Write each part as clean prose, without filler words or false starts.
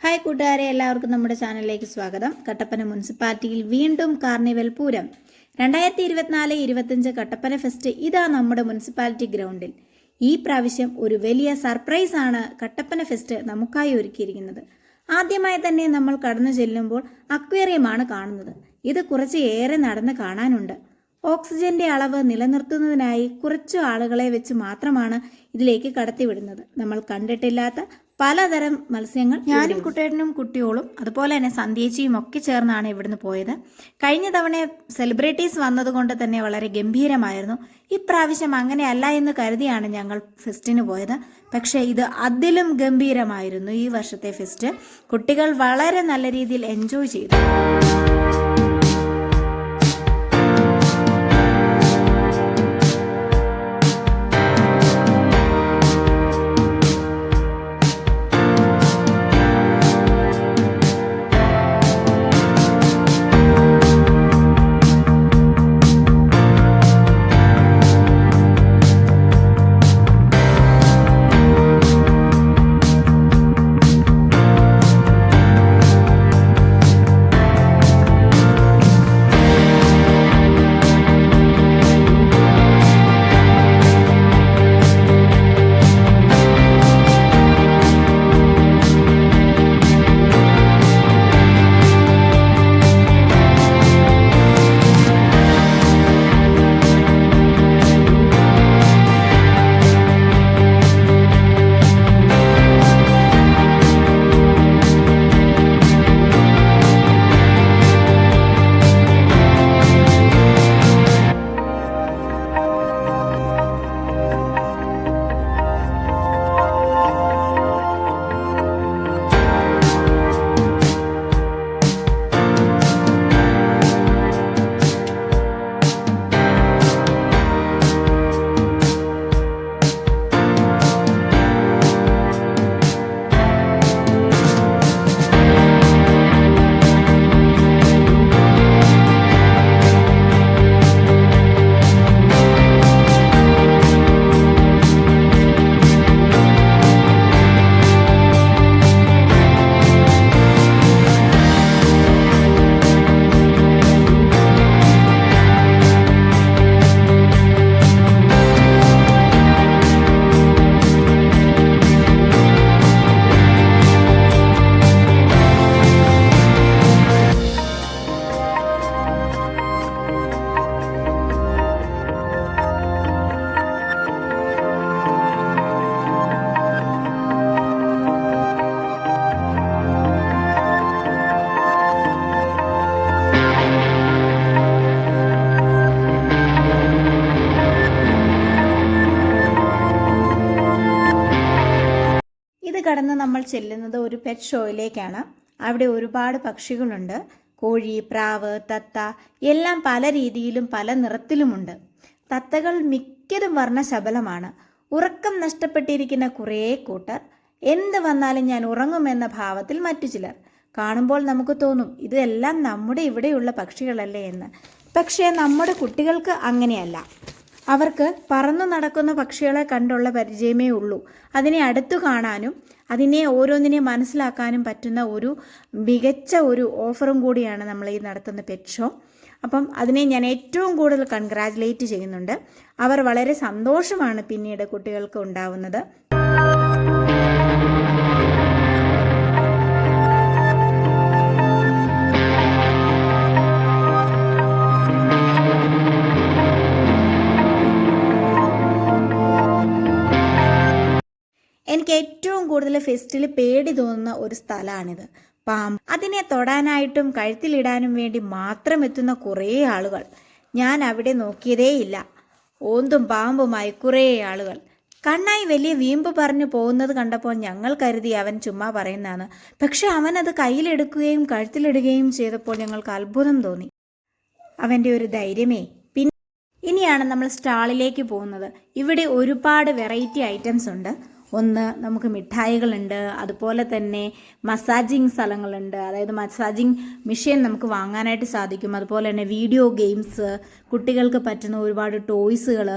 Hi കൂട്ടുകാരെ, എല്ലാവർക്കും നമ്മുടെ ചാനലിലേക്ക് സ്വാഗതം. കട്ടപ്പന മുനിസിപ്പാലിറ്റിയിൽ വീണ്ടും കാർണിവൽ പൂരം 2024-25 കട്ടപ്പന ഫെസ്റ്റ് ഇതാ നമ്മുടെ മുനിസിപ്പാലിറ്റി ഗ്രൗണ്ടിൽ. ഈ പ്രാവശ്യം ഒരു വലിയ സർപ്രൈസ് ആണ് കട്ടപ്പന ഫെസ്റ്റ് നമുക്കായി ഒരുക്കിയിരിക്കുന്നത്. ആദ്യമായി തന്നെ നമ്മൾ കടന്നു ചെല്ലുമ്പോൾ അക്വേറിയമാണ് കാണുന്നത്. ഇത് കുറച്ച് ഏറെ നടന്ന് കാണാനുണ്ട്. ഓക്സിജന്റെ അളവ് നിലനിർത്തുന്നതിനായി കുറച്ചു ആളുകളെ വെച്ച് മാത്രമാണ് ഇതിലേക്ക് കടത്തിവിടുന്നത്. നമ്മൾ കണ്ടിട്ടില്ലാത്ത പലതരം മത്സ്യങ്ങൾ. ഞാനും കുട്ടേട്ടനും കുട്ടിയോളും അതുപോലെ തന്നെ സന്ധ്യേച്ചിയും ഒക്കെ ചേർന്നാണ് ഇവിടുന്ന് പോയത്. കഴിഞ്ഞ തവണ സെലിബ്രിറ്റീസ് വന്നതുകൊണ്ട് തന്നെ വളരെ ഗംഭീരമായിരുന്നു. ഇപ്രാവശ്യം അങ്ങനെയല്ല എന്ന് കരുതിയാണ് ഞങ്ങൾ ഫെസ്റ്റിന് പോയത്. പക്ഷേ ഇത് അതിലും ഗംഭീരമായിരുന്നു ഈ വർഷത്തെ ഫെസ്റ്റ്. കുട്ടികൾ വളരെ നല്ല രീതിയിൽ എൻജോയ് ചെയ്തു. കടന്ന് നമ്മൾ ചെല്ലുന്നത് ഒരു പെറ്റ് ഷോയിലേക്കാണ്. അവിടെ ഒരുപാട് പക്ഷികളുണ്ട്. കോഴി, പ്രാവ്, തത്ത എല്ലാം പല രീതിയിലും പല നിറത്തിലുമുണ്ട്. തത്തകൾ മിക്കതും വർണ്ണശബലമാണ്. ഉറക്കം നഷ്ടപ്പെട്ടിരിക്കുന്ന കുറേ കൂട്ടർ. എന്ത് വന്നാലും ഞാൻ ഉറങ്ങുമെന്ന ഭാവത്തിൽ മറ്റു ചിലർ. കാണുമ്പോൾ നമുക്ക് തോന്നും ഇതെല്ലാം നമ്മുടെ ഇവിടെയുള്ള പക്ഷികളല്ലേ എന്ന്. പക്ഷേ നമ്മുടെ കുട്ടികൾക്ക് അങ്ങനെയല്ല. അവർക്ക് പറന്നു നടക്കുന്ന പക്ഷികളെ കണ്ടുള്ള പരിചയമേ ഉള്ളൂ. അതിനെ അടുത്തു കാണാനും അതിനെ ഓരോന്നിനെ മനസ്സിലാക്കാനും പറ്റുന്ന ഒരു മികച്ച ഒരു ഓഫറും കൂടിയാണ് നമ്മൾ ഈ നടത്തുന്ന പെറ്റ് ഷോ. അപ്പം അതിനെ ഞാൻ ഏറ്റവും കൂടുതൽ കൺഗ്രാജുലേറ്റ് ചെയ്യുന്നുണ്ട്. അവർ വളരെ സന്തോഷമാണ് പിന്നീട് കുട്ടികൾക്ക് ഉണ്ടാവുന്നത്. എനിക്ക് ഏറ്റവും കൂടുതൽ ഫെസ്റ്റിൽ പേടി തോന്നുന്ന ഒരു സ്ഥലമാണിത്. പാമ്പ്. അതിനെ തൊടാനായിട്ടും കഴുത്തിലിടാനും വേണ്ടി മാത്രം എത്തുന്ന കുറേ ആളുകൾ. ഞാൻ അവിടെ നോക്കിയതേയില്ല. ഓന്തും പാമ്പുമായി കുറേ ആളുകൾ. കണ്ണായി വലിയ വീമ്പ് പറഞ്ഞു പോകുന്നത് കണ്ടപ്പോൾ ഞങ്ങൾ കരുതി അവൻ ചുമ്മാ പറയുന്നതാണ്. പക്ഷെ അവൻ അത് കയ്യിലെടുക്കുകയും കഴുത്തിലിടുകയും ചെയ്തപ്പോൾ ഞങ്ങൾക്ക് അത്ഭുതം തോന്നി. അവൻ്റെ ഒരു ധൈര്യമേ. ഇനിയാണ് നമ്മൾ സ്റ്റാളിലേക്ക് പോകുന്നത്. ഇവിടെ ഒരുപാട് വെറൈറ്റി ഐറ്റംസ് ഉണ്ട്. ഒന്ന് നമുക്ക് മിഠായികളുണ്ട്, അതുപോലെ തന്നെ മസാജിങ് സ്ഥലങ്ങളുണ്ട്, അതായത് മസാജിങ് മെഷീൻ നമുക്ക് വാങ്ങാനായിട്ട് സാധിക്കും. അതുപോലെ തന്നെ വീഡിയോ ഗെയിംസ്, കുട്ടികൾക്ക് പറ്റുന്ന ഒരുപാട് ടോയ്സുകൾ,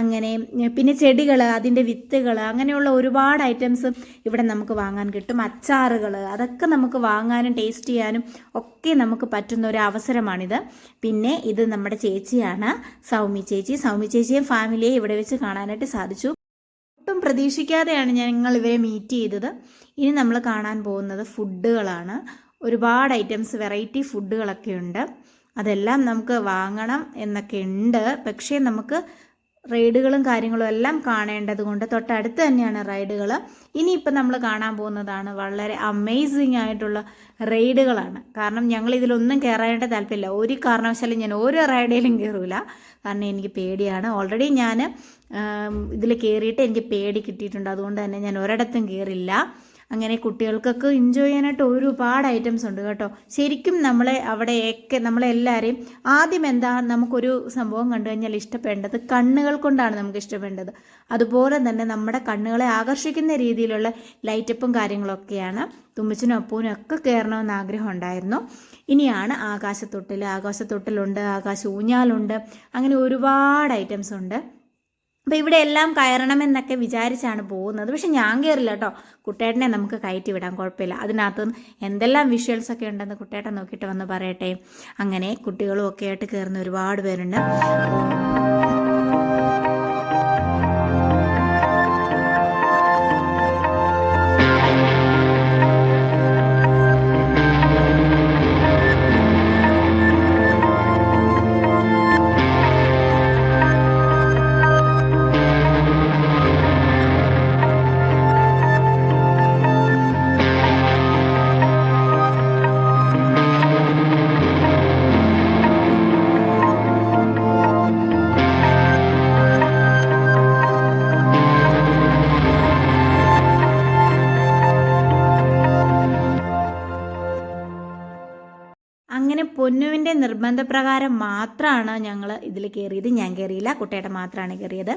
അങ്ങനെ പിന്നെ ചെടികൾ, അതിൻ്റെ വിത്തുകൾ, അങ്ങനെയുള്ള ഒരുപാട് ഐറ്റംസ് ഇവിടെ നമുക്ക് വാങ്ങാൻ കിട്ടും. അച്ചാറുകൾ, അതൊക്കെ നമുക്ക് വാങ്ങാനും ടേസ്റ്റ് ചെയ്യാനും ഒക്കെ നമുക്ക് പറ്റുന്ന ഒരു അവസരമാണിത്. പിന്നെ ഇത് നമ്മുടെ ചേച്ചിയാണ്, സൗമി ചേച്ചിയും ഫാമിലിയെ ഇവിടെ വെച്ച് കാണാനായിട്ട് സാധിച്ചു. ഒട്ടും പ്രതീക്ഷിക്കാതെയാണ് ഞങ്ങൾ ഇവരെ മീറ്റ് ചെയ്തത്. ഇനി നമ്മൾ കാണാൻ പോകുന്നത് ഫുഡുകളാണ്. ഒരുപാട് ഐറ്റംസ്, വെറൈറ്റി ഫുഡുകളൊക്കെ ഉണ്ട്. അതെല്ലാം നമുക്ക് വാങ്ങണം എന്നൊക്കെ ഉണ്ട്. പക്ഷേ നമുക്ക് റൈഡുകളും കാര്യങ്ങളും എല്ലാം കാണേണ്ടത് കൊണ്ട് തൊട്ടടുത്ത് തന്നെയാണ് റൈഡുകൾ. ഇനിയിപ്പോൾ നമ്മൾ കാണാൻ പോകുന്നതാണ് വളരെ അമേസിങ് ആയിട്ടുള്ള റൈഡുകളാണ്. കാരണം ഞങ്ങൾ ഇതിലൊന്നും കയറാനായിട്ട് താല്പര്യമില്ല. ഒരു കാരണവശാലും ഞാൻ ഓരോ റൈഡിലും കയറില്ല, കാരണം എനിക്ക് പേടിയാണ്. ഓൾറെഡി ഞാൻ ഇതിൽ കയറിയിട്ട് എനിക്ക് പേടി കിട്ടിയിട്ടുണ്ട്. അതുകൊണ്ട് തന്നെ ഞാൻ ഒരിടത്തും കയറില്ല. അങ്ങനെ കുട്ടികൾക്കൊക്കെ എൻജോയ് ചെയ്യാനായിട്ട് ഒരുപാട് ഐറ്റംസ് ഉണ്ട് കേട്ടോ. ശരിക്കും നമ്മളെല്ലാവരെയും ആദ്യം എന്താ, നമുക്കൊരു സംഭവം കണ്ടു കഴിഞ്ഞാൽ ഇഷ്ടപ്പെടേണ്ടത് കണ്ണുകൾ കൊണ്ടാണ് നമുക്ക് ഇഷ്ടപ്പെടേണ്ടത്. അതുപോലെ തന്നെ നമ്മുടെ കണ്ണുകളെ ആകർഷിക്കുന്ന രീതിയിലുള്ള ലൈറ്റപ്പും കാര്യങ്ങളൊക്കെയാണ്. തുമ്പച്ചനും അപ്പൂനും ഒക്കെ കയറണമെന്ന് ആഗ്രഹം ഉണ്ടായിരുന്നു. ഇനിയാണ് ആകാശത്തൊട്ടിലുണ്ട്, ആകാശ ഊഞ്ഞാലുണ്ട്, അങ്ങനെ ഒരുപാട് ഐറ്റംസ് ഉണ്ട്. അപ്പോൾ ഇവിടെ എല്ലാം കയറണമെന്നൊക്കെ വിചാരിച്ചാണ് പോകുന്നത്. പക്ഷെ ഞാൻ കയറില്ല കേട്ടോ. കുട്ടേട്ടനെ നമുക്ക് കയറ്റി വിടാം, കുഴപ്പമില്ല. അതിനകത്ത് എന്തെല്ലാം വിഷ്വൽസ് ഒക്കെ ഉണ്ടെന്ന് കുട്ടേട്ടൻ നോക്കിയിട്ട് വന്ന് പറയട്ടെ. അങ്ങനെ കുട്ടികളും ഒക്കെ ആയിട്ട് കയറുന്ന ഒരുപാട് പേരുണ്ട്. അങ്ങനെ പൊന്നുവിൻ്റെ നിർബന്ധപ്രകാരം മാത്രമാണ് ഞങ്ങൾ ഇതിൽ കയറിയത്. ഞാൻ കയറിയില്ല, കുട്ടേട്ടൻ മാത്രമാണ് കയറിയത്.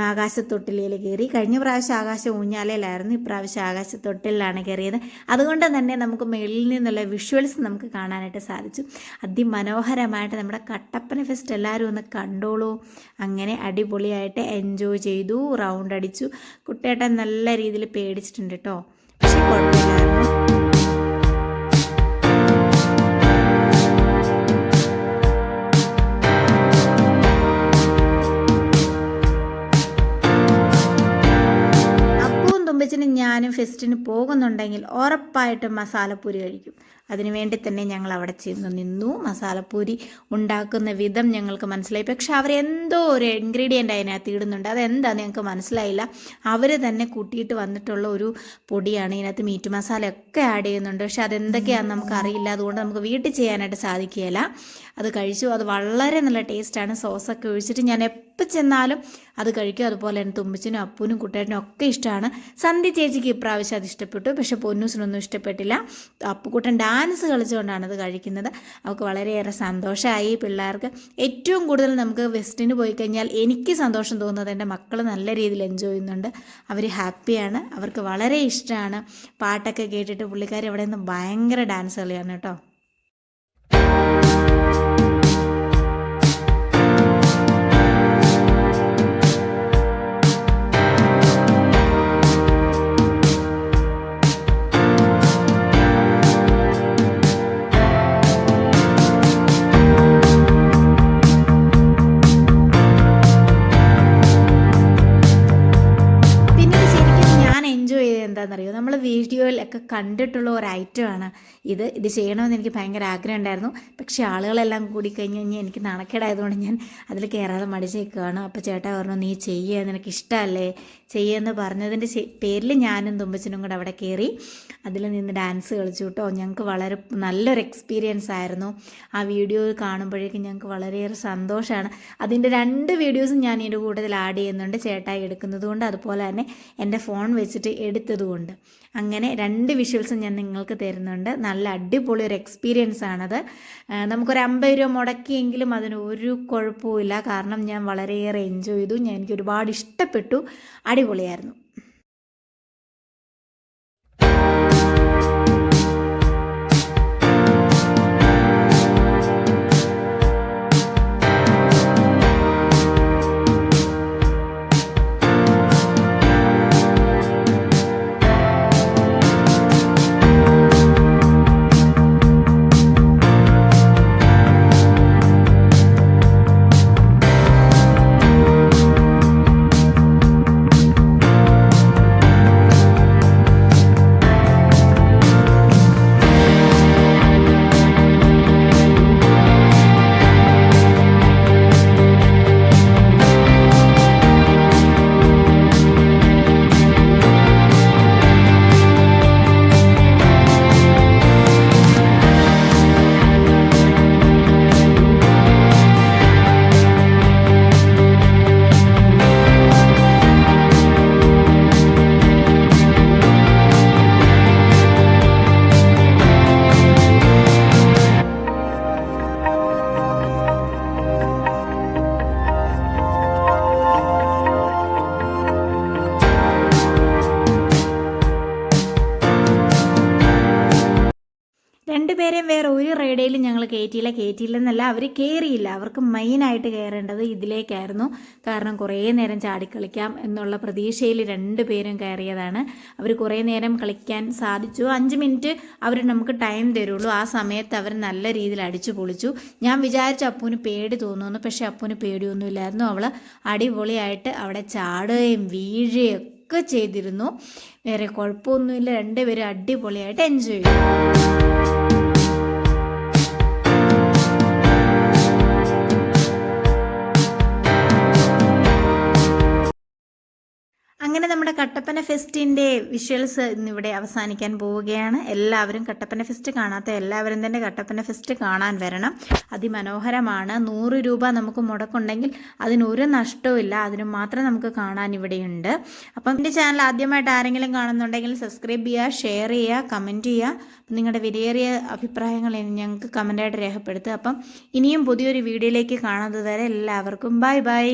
ആകാശത്തൊട്ടിലയിൽ കയറി. കഴിഞ്ഞ പ്രാവശ്യം ആകാശ ഊഞ്ഞാലയിലായിരുന്നു, ഇപ്രാവശ്യം ആകാശത്തൊട്ടിലാണ് കയറിയത്. അതുകൊണ്ട് തന്നെ നമുക്ക് മേളിൽ നിന്നുള്ള വിഷ്വൽസ് നമുക്ക് കാണാനായിട്ട് സാധിച്ചു. അതിമനോഹരമായിട്ട് നമ്മുടെ കട്ടപ്പന ഫെസ്റ്റ് എല്ലാവരും ഒന്ന് കണ്ടോളൂ. അങ്ങനെ അടിപൊളിയായിട്ട് എൻജോയ് ചെയ്തു, റൗണ്ട് അടിച്ചു. കുട്ടേട്ടൻ നല്ല രീതിയിൽ പേടിച്ചിട്ടുണ്ട് കേട്ടോ, പക്ഷെ കുഴപ്പമില്ലായിരുന്നു. ഞാനും ഫെസ്റ്റിന് പോകുന്നുണ്ടെങ്കിൽ ഉറപ്പായിട്ടും മസാലപ്പൂരി കഴിക്കും. അതിനുവേണ്ടി തന്നെ ഞങ്ങൾ അവിടെ ചെന്ന് നിന്നു. മസാലപ്പൂരി ഉണ്ടാക്കുന്ന വിധം ഞങ്ങൾക്ക് മനസ്സിലായി. പക്ഷെ അവരെന്തോ ഒരു ഇൻഗ്രീഡിയൻ്റ് അതിനകത്ത് ഇടുന്നുണ്ട്. അതെന്താണെന്ന് ഞങ്ങൾക്ക് മനസ്സിലായില്ല. അവർ തന്നെ കൂട്ടിയിട്ട് വന്നിട്ടുള്ള ഒരു പൊടിയാണ്. ഇതിനകത്ത് മീറ്റ് മസാലയൊക്കെ ആഡ് ചെയ്യുന്നുണ്ട്. പക്ഷെ അതെന്തൊക്കെയാണെന്ന് നമുക്കറിയില്ല. അതുകൊണ്ട് നമുക്ക് വീട്ടിൽ ചെയ്യാനായിട്ട് സാധിക്കുകയില്ല. അത് കഴിച്ചു. അത് വളരെ നല്ല ടേസ്റ്റാണ്. സോസൊക്കെ ഒഴിച്ചിട്ട് ഞാൻ എപ്പോൾ ചെന്നാലും അത് കഴിക്കും. അതുപോലെ തന്നെ തുമ്പച്ചനും അപ്പൂനും കുട്ടേട്ടനും ഒക്കെ ഇഷ്ടമാണ്. സന്ധ്യ ചേച്ചിക്ക് ഇപ്രാവശ്യം അത് ഇഷ്ടപ്പെട്ടു, പക്ഷെ പൊന്നൂസിനൊന്നും ഇഷ്ടപ്പെട്ടില്ല. അപ്പുക്കുട്ടൻ ഡാൻസ് കളിച്ചുകൊണ്ടാണ് അത് കഴിക്കുന്നത്. അവൾക്ക് വളരെയേറെ സന്തോഷമായി. പിള്ളേർക്ക് ഏറ്റവും കൂടുതൽ നമുക്ക് വെസ്റ്റിന് പോയി കഴിഞ്ഞാൽ എനിക്ക് സന്തോഷം തോന്നുന്നത് എൻ്റെ മക്കൾ നല്ല രീതിയിൽ എൻജോയ് ചെയ്യുന്നുണ്ട്. അവർ ഹാപ്പിയാണ്, അവർക്ക് വളരെ ഇഷ്ടമാണ്. പാട്ടൊക്കെ കേട്ടിട്ട് പുള്ളിക്കാർ അവിടെ നിന്ന് ഭയങ്കര ഡാൻസ് കളിയാണ് കേട്ടോ. എന്താണെന്നറിയോ, നമ്മൾ വീഡിയോയിലൊക്കെ കണ്ടിട്ടുള്ള ഒരു ഐറ്റമാണ് ഇത് ചെയ്യണമെന്ന് എനിക്ക് ഭയങ്കര ആഗ്രഹം ഉണ്ടായിരുന്നു. പക്ഷേ ആളുകളെല്ലാം കൂടി കഴിഞ്ഞ് കഴിഞ്ഞാൽ എനിക്ക് നാണക്കേടായതുകൊണ്ട് ഞാൻ അതിൽ കയറാതെ മടിച്ചേക്കുകയാണ്. അപ്പോൾ ചേട്ടാ പറഞ്ഞു, നീ ചെയ്യുക, നിനക്ക് ഇഷ്ടമല്ലേ ചെയ്യുമെന്ന് പറഞ്ഞതിൻ്റെ പേരിൽ ഞാനും തുമ്പച്ചനും കൂടെ അവിടെ കയറി അതിൽ നിന്ന് ഡാൻസ് കളിച്ചു കേട്ടോ. ഞങ്ങൾക്ക് വളരെ നല്ലൊരു എക്സ്പീരിയൻസ് ആയിരുന്നു. ആ വീഡിയോ കാണുമ്പോഴേക്കും ഞങ്ങൾക്ക് വളരെയേറെ സന്തോഷമാണ്. അതിൻ്റെ 2 വീഡിയോസും ഞാൻ ഇതിൻ്റെ കൂട്ടത്തിൽ ആഡ് ചെയ്യുന്നുണ്ട്, ചേട്ടായി എടുക്കുന്നത് കൊണ്ട് അതുപോലെ തന്നെ എൻ്റെ ഫോൺ വെച്ചിട്ട് എടുത്തതുകൊണ്ട്. അങ്ങനെ 2 വിഷ്വൽസും ഞാൻ നിങ്ങൾക്ക് തരുന്നുണ്ട്. നല്ല അടിപൊളി ഒരു എക്സ്പീരിയൻസ് ആണത്. നമുക്കൊരു 50 രൂപ മുടക്കിയെങ്കിലും അതിന് ഒരു കുഴപ്പമില്ല. കാരണം ഞാൻ വളരെയേറെ എൻജോയ് ചെയ്തു. എനിക്ക് ഒരുപാട് ഇഷ്ടപ്പെട്ടു. അടിപൊളിയായിരുന്നു. രണ്ടുപേരെയും വേറെ ഒരു റൈഡയിലും ഞങ്ങൾ കയറ്റിയില്ലെന്നല്ല, അവർ കയറിയില്ല. അവർക്ക് മെയിനായിട്ട് കയറേണ്ടത് ഇതിലേക്കായിരുന്നു. കാരണം കുറേ നേരം ചാടിക്കളിക്കാം എന്നുള്ള പ്രതീക്ഷയിൽ രണ്ടുപേരും കയറിയതാണ്. അവർ കുറേ നേരം കളിക്കാൻ സാധിച്ചു. 5 മിനിറ്റ് അവർ നമുക്ക് ടൈം തരുള്ളൂ. ആ സമയത്ത് അവർ നല്ല രീതിയിൽ അടിച്ചു പൊളിച്ചു. ഞാൻ വിചാരിച്ചു അപ്പൂന് പേടി തോന്നുന്നു, പക്ഷെ അപ്പൂന് പേടിയൊന്നുമില്ലായിരുന്നു. അവൾ അടിപൊളിയായിട്ട് അവിടെ ചാടുകയും വീഴുകയും ഒക്കെ ചെയ്തിരുന്നു. വേറെ കുഴപ്പമൊന്നുമില്ല. രണ്ടുപേരും അടിപൊളിയായിട്ട് എൻജോയ് ചെയ്തു. അങ്ങനെ നമ്മുടെ കട്ടപ്പന ഫെസ്റ്റിൻ്റെ വിഷ്വൽസ് ഇന്നിവിടെ അവസാനിക്കാൻ പോവുകയാണ്. എല്ലാവരും കട്ടപ്പന ഫെസ്റ്റ് കാണാത്ത എല്ലാവരും തന്നെ കട്ടപ്പന ഫെസ്റ്റ് കാണാൻ വരണം. അതിമനോഹരമാണ്. 100 രൂപ നമുക്ക് മുടക്കുണ്ടെങ്കിൽ അതിനൊരു നഷ്ടവുമില്ല. അതിന് മാത്രം നമുക്ക് കാണാൻ ഇവിടെയുണ്ട്. അപ്പം എൻ്റെ ചാനൽ ആദ്യമായിട്ട് ആരെങ്കിലും കാണുന്നുണ്ടെങ്കിൽ സബ്സ്ക്രൈബ് ചെയ്യുക, ഷെയർ ചെയ്യുക, കമൻറ്റ് ചെയ്യുക. നിങ്ങളുടെ വിലയേറിയ അഭിപ്രായങ്ങൾ ഞങ്ങൾക്ക് കമൻറ്റായിട്ട് രേഖപ്പെടുത്തുക. അപ്പം ഇനിയും പുതിയൊരു വീഡിയോയിലേക്ക് കാണുന്നത് വരെ എല്ലാവർക്കും ബൈ ബൈ.